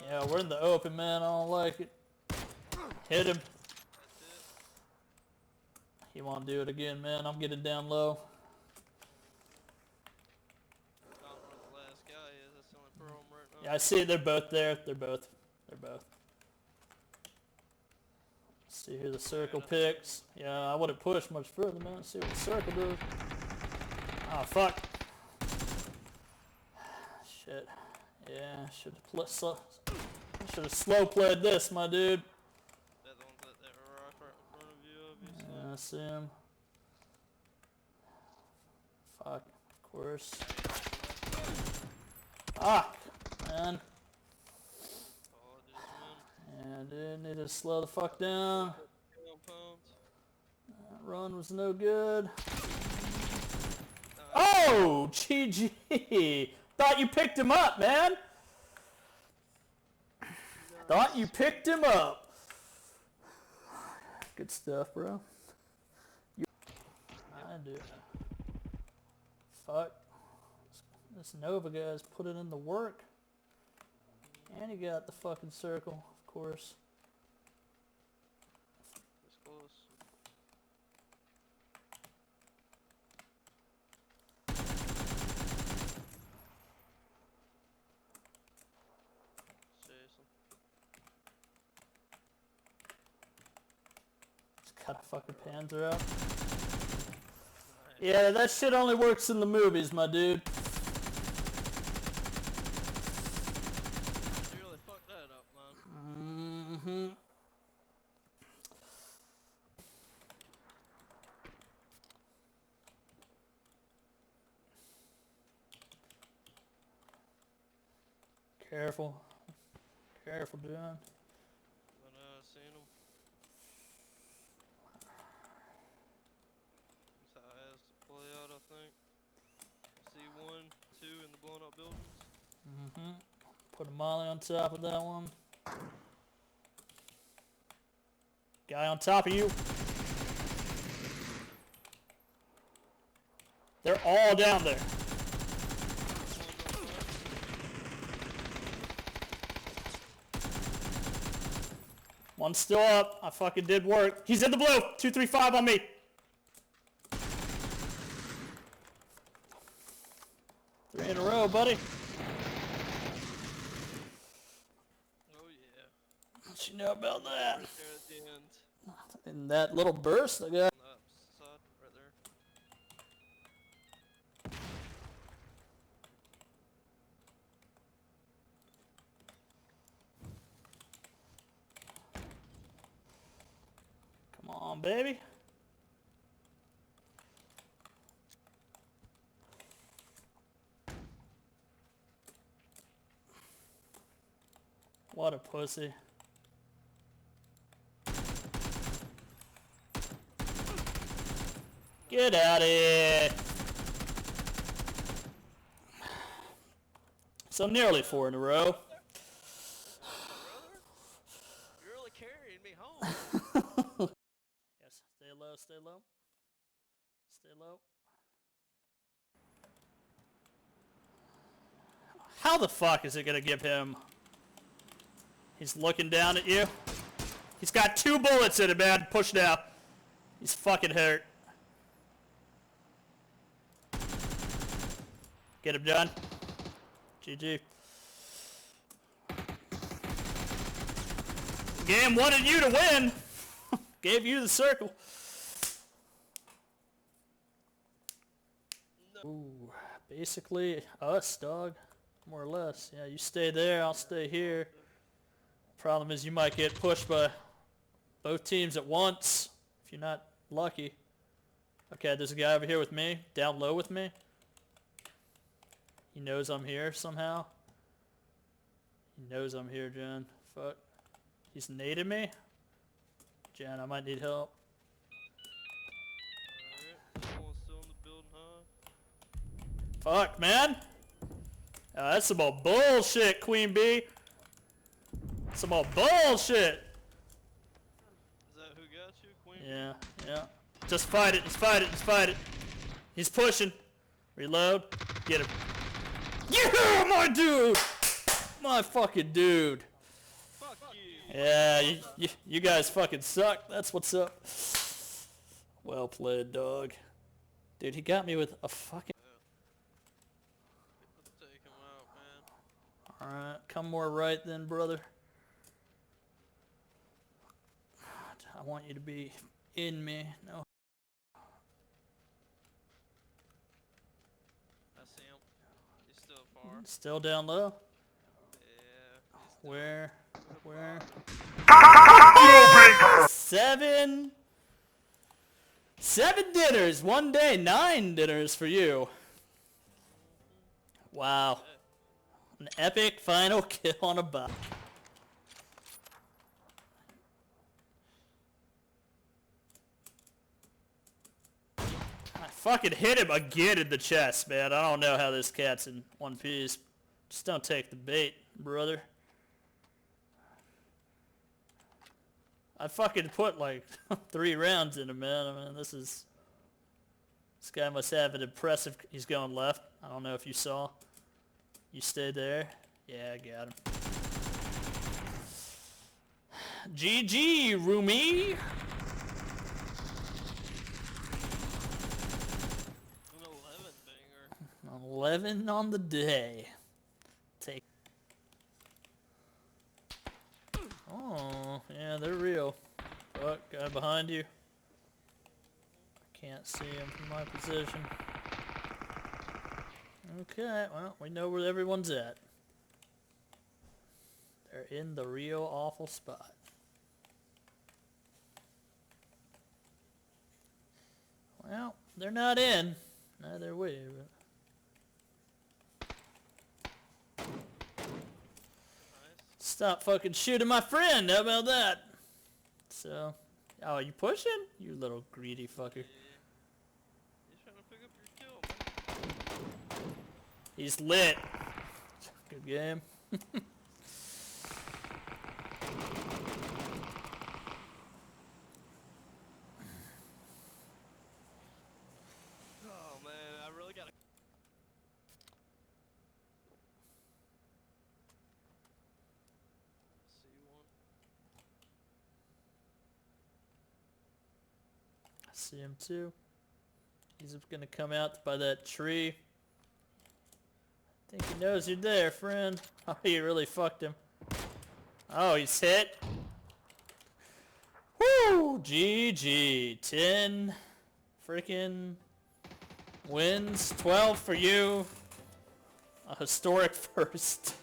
Yeah, we're in the open, man. I don't like it. Hit him. He won't do it again, man. I'm getting down low. I don't know where the last guy is. That's the only problem right now. Yeah, I see it. They're both there. They're both. Let's see who the circle picks. Yeah, I wouldn't push much further, man. Let's see what the circle does. Oh, fuck. Shit. Yeah, should have slow played this, my dude. That the ones that are right in front of you, obviously. Yeah, I see him. Fuck, of course. Ah, man. Yeah, dude, need to slow the fuck down. That run was no good. Oh, GG. Thought you picked him up, man. Thought you picked him up. Good stuff, bro. I do. Fuck. This Nova guy's put it in the work. And he got the fucking circle, of course. It's close. Seriously. Just got a fucking Panzer out. Yeah, that shit only works in the movies, my dude. You really fucked that up, man. Mm-hmm. Careful. Careful, John. But seen him. That's how it has to play out, I think. See 1, 2 in the blown up buildings. Mm-hmm. Put a molly on top of that one. Guy on top of you. They're all down there. One's still up. I fucking did work. He's in the blue. 235 on me. 3 in a row, buddy. Oh yeah. What you know about that? Right there at the end. In that little burst, I got. On the side, right there. Come on, baby. What a pussy. Get out of here. So nearly 4 in a row. Brother, you're really carrying me home. Yes, stay low, stay low. Stay low. How the fuck is it gonna give him? He's looking down at you. He's got 2 bullets in him, man. Push now. He's fucking hurt. Get him done. GG. Game wanted you to win. Gave you the circle. No. Ooh, basically us, dog. More or less. Yeah, you stay there, I'll stay here. Problem is you might get pushed by both teams at once if you're not lucky. Okay, there's a guy over here with me, down low with me. He knows I'm here somehow. He knows I'm here, Jen. Fuck. He's naded me. Jen, I might need help. Alright, someone's still in the building high. Fuck, man. That's some old bullshit, Queen Bee. Some old bullshit. Is that who got you, Queen? Yeah, yeah. Just fight it, just fight it, just fight it. He's pushing. Reload. Get him. Yeah, my dude! My fucking dude. Fuck you. Yeah, you guys fucking suck. That's what's up. Well played, dog. Dude, he got me with a fucking... Let's take him out, man. Alright, come more right then, brother. I want you to be in me. No. I see him. He's still far. Still down low? Yeah. He's still Where? Where? Troublemaker! 7 dinners, 1 day, 9 dinners for you. Wow. An epic final kill on a bot. I fucking hit him again in the chest, man. I don't know how this cat's in one piece. Just don't take the bait, brother. I fucking put like 3 rounds in him, man. I mean, this guy must have an impressive... He's going left. I don't know if you saw. You stayed there. Yeah, I got him. GG, Rumi. an 11 banger. 11 on the day. Take. Oh, yeah, they're real. Fuck, guy behind you. Can't see him from my position. Okay, well, we know where everyone's at. They're in the real awful spot. Well, they're not in. Neither way, but... Nice. Stop fucking shooting my friend, how about that? So... Oh, you pushing? You little greedy fucker. Yeah. He's trying to pick up your kill, man. He's lit. Good game. Oh, man. I really gotta... See one. I see him too. He's gonna come out by that tree. I think he knows you're there, friend. Oh, you really fucked him. Oh, he's hit. Woo! GG. 10 freaking wins. 12 for you. A historic first.